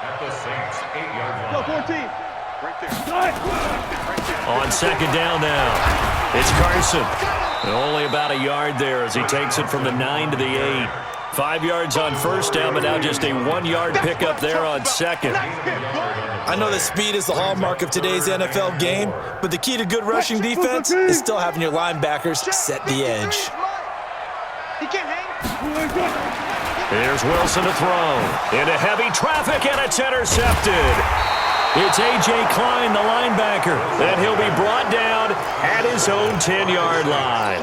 At the Saints 8-yard line. Go 14. On second down now, it's Carson. And only about a yard there as he takes it from the 9 to the 8. 5 yards on first down, but now just a 1-yard pickup there on second. I know that speed is the hallmark of today's NFL game, but the key to good rushing defense is still having your linebackers set the edge. He can't hang. Here's Wilson to throw. Into heavy traffic, and it's intercepted. It's A.J. Klein, the linebacker, and he'll be brought down at his own 10-yard line.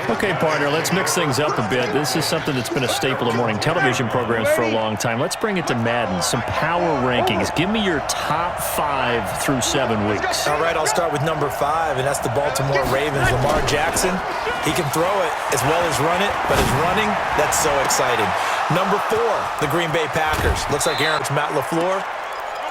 Okay, partner, let's mix things up a bit. This is something that's been a staple of morning television programs for a long time. Let's bring it to Madden, some power rankings. Give me your top 5 through 7 weeks. All right, I'll start with number 5, and that's the Baltimore Ravens. Lamar Jackson, he can throw it as well as run it, but his running, that's so exciting. Number 4, the Green Bay Packers. Looks like Matt LaFleur.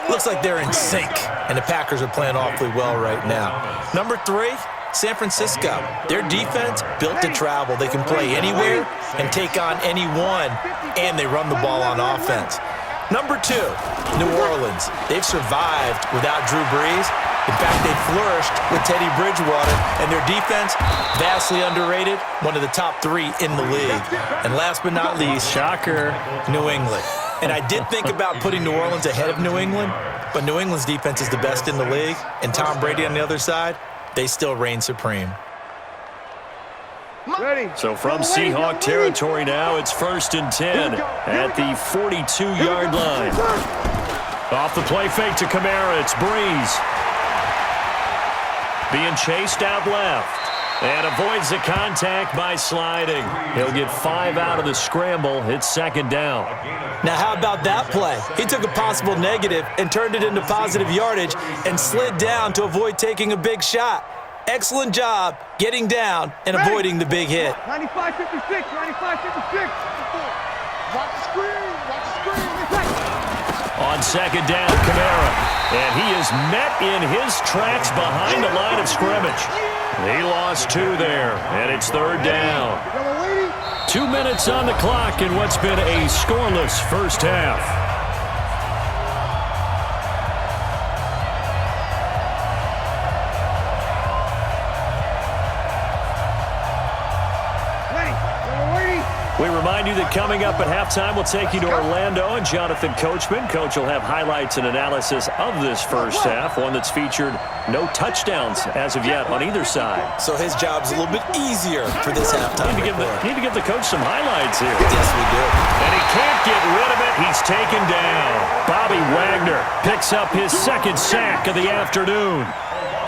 Looks like they're in sync, and the Packers are playing awfully well right now. Number 3, San Francisco. Their defense built to travel. They can play anywhere and take on anyone, and they run the ball on offense. Number 2, New Orleans. They've survived without Drew Brees. In fact, they flourished with Teddy Bridgewater, and their defense, vastly underrated, one of the top 3 in the league. And last but not least, shocker, New England. And I did think about putting New Orleans ahead of New England, but New England's defense is the best in the league, and Tom Brady on the other side, they still reign supreme. Ready. So from Seahawk territory now, it's 1st and 10 at the 42-yard line. Off the play fake to Kamara, it's Breeze. Being chased out left. And avoids the contact by sliding. He'll get 5 out of the scramble. It's 2nd down. Now, how about that play? He took a possible negative and turned it into positive yardage and slid down to avoid taking a big shot. Excellent job getting down and avoiding the big hit. 95-56, 95-56. Watch the screen, watch the screen. On 2nd down, Kamara. And he is met in his tracks behind the line of scrimmage. He lost 2 there, and it's 3rd down. 2 minutes on the clock in what's been a scoreless first half. We remind you that coming up at halftime, we'll take you to Orlando and Jonathan Coachman. Coach will have highlights and analysis of this first half, one that's featured no touchdowns as of yet on either side. So his job's a little bit easier for this halftime. Need to give the coach some highlights here. Yes, we do. And he can't get rid of it. He's taken down. Bobby Wagner picks up his 2nd sack of the afternoon.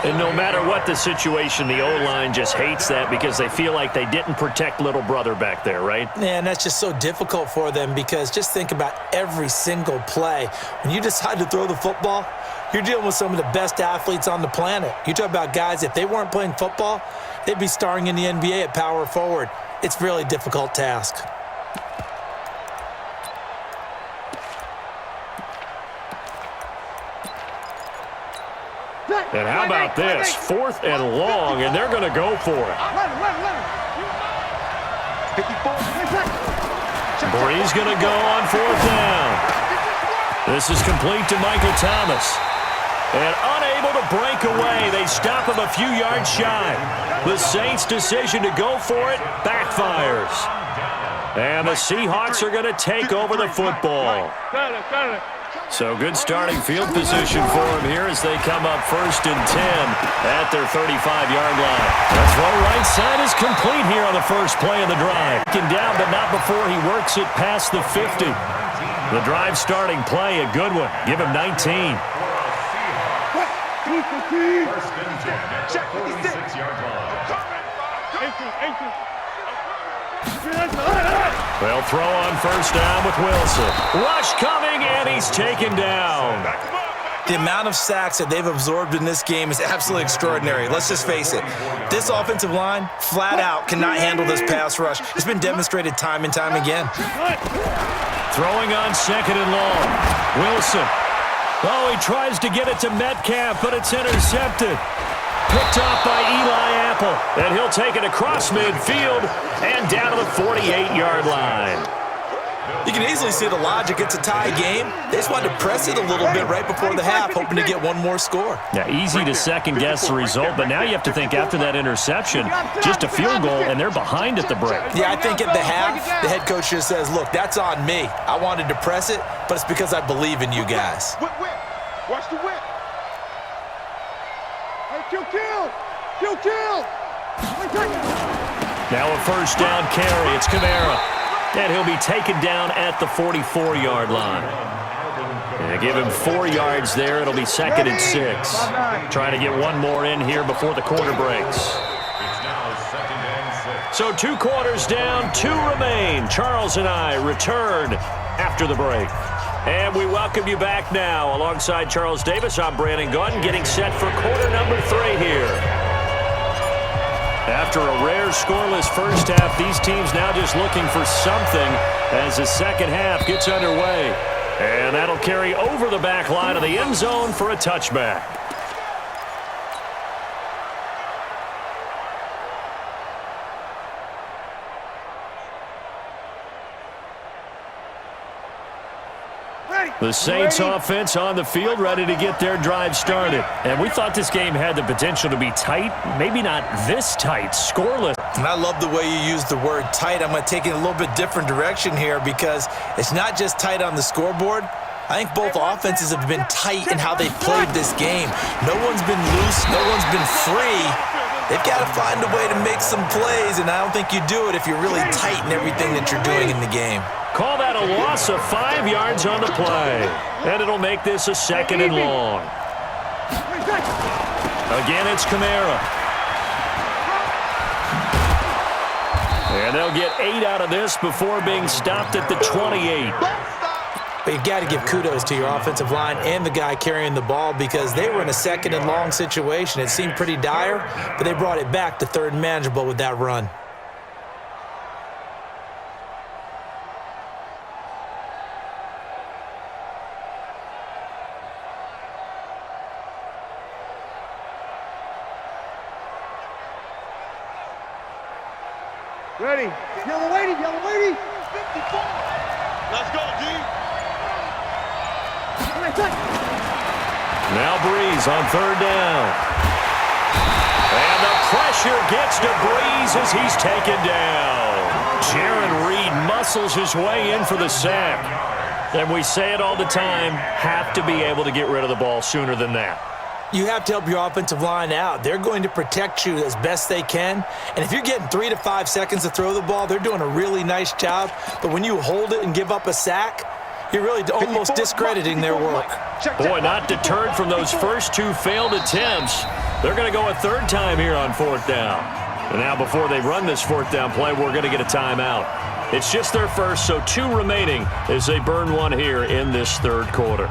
And no matter what the situation, the O-line just hates that because they feel like they didn't protect little brother back there, right? Yeah, and that's just so difficult for them because just think about every single play. When you decide to throw the football, you're dealing with some of the best athletes on the planet. You talk about guys, if they weren't playing football, they'd be starring in the NBA at power forward. It's a really difficult task. And how about this? 4th and long, and they're going to go for it. Breeze going to go on 4th down. This is complete to Michael Thomas. And unable to break away, they stop him a few yards shy. The Saints' decision to go for it backfires. And the Seahawks are going to take over the football. So good starting field position for him here as they come up 1st and 10 at their 35-yard line. The throw right side is complete here on the first play of the drive. Down, but not before he works it past the 50. The drive starting play, a good one. Give him 19. First and 10 at the 46-yard line. They'll throw on 1st down with Wilson. Rush coming, and he's taken down. The amount of sacks that they've absorbed in this game is absolutely extraordinary. Let's just face it. This offensive line, flat out, cannot handle this pass rush. It's been demonstrated time and time again. Throwing on 2nd and long. Wilson. Oh, he tries to get it to Metcalf, but it's intercepted. Picked off by Eli Apple, and he'll take it across midfield and down to the 48-yard line. You can easily see the logic. It's a tie game. They just wanted to press it a little bit right before the half, hoping to get one more score. Yeah, easy to second-guess the result, but now you have to think after that interception, just a field goal, and they're behind at the break. Yeah, I think at the half, the head coach just says, look, that's on me. I wanted to press it, but it's because I believe in you guys. Whip. Watch the whip. Hey, kill. Now a first down carry. It's Kamara. And he'll be taken down at the 44-yard line. And give him 4 yards there. It'll be 2nd and 6. Trying to get one more in here before the quarter breaks. It's now 2nd and 6. So 2 quarters down, 2 remain. Charles and I return after the break. And we welcome you back now. Alongside Charles Davis, I'm Brandon Gunn, getting set for quarter number 3 here. After a rare scoreless first half, these teams now just looking for something as the second half gets underway. And that'll carry over the back line of the end zone for a touchback. The Saints offense on the field, ready to get their drive started. And we thought this game had the potential to be tight, maybe not this tight, scoreless. And I love the way you use the word tight. I'm going to take it a little bit different direction here because it's not just tight on the scoreboard. I think both offenses have been tight in how they've played this game. No one's been loose. No one's been free. They've got to find a way to make some plays, and I don't think you do it if you're really tight in everything that you're doing in the game. Call that a loss of 5 yards on the play. And it'll make this a 2nd and long. Again, it's Kamara. And they'll get 8 out of this before being stopped at the 28. But you've got to give kudos to your offensive line and the guy carrying the ball because they were in a 2nd and long situation. It seemed pretty dire, but they brought it back to 3rd and manageable with that run. Ready. Yellow lady. 54. Let's go, D. Now Breeze on 3rd down. And the pressure gets to Breeze as he's taken down. Jaron Reed muscles his way in for the sack. And we say it all the time, have to be able to get rid of the ball sooner than that. You have to help your offensive line out. They're going to protect you as best they can. And if you're getting 3 to 5 seconds to throw the ball, they're doing a really nice job. But when you hold it and give up a sack, you're really almost discrediting their work. Boy, not deterred from those first 2 failed attempts. They're going to go a 3rd time here on 4th down. And now before they run this 4th down play, we're going to get a timeout. It's just their first, so 2 remaining as they burn one here in this 3rd quarter.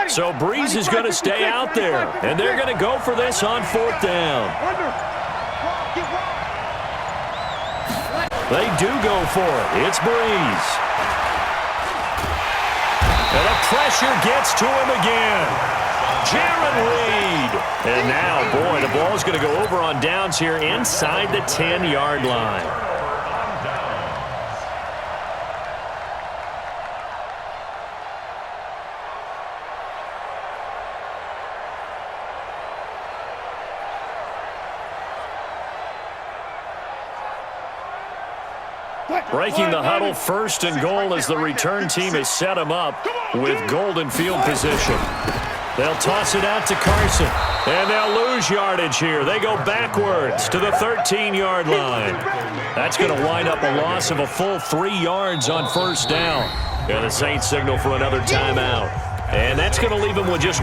So Breeze is going to stay out there, and they're going to go for this on 4th down. They do go for it. It's Breeze. And the pressure gets to him again. Jaron Reed. And now, boy, the ball's going to go over on downs here inside the 10-yard line. Breaking the huddle, 1st and goal as the return team has set him up with golden field position. They'll toss it out to Carson, and they'll lose yardage here. They go backwards to the 13-yard line. That's going to wind up a loss of a full 3 yards on 1st down. And the Saints signal for another timeout. And that's going to leave them with just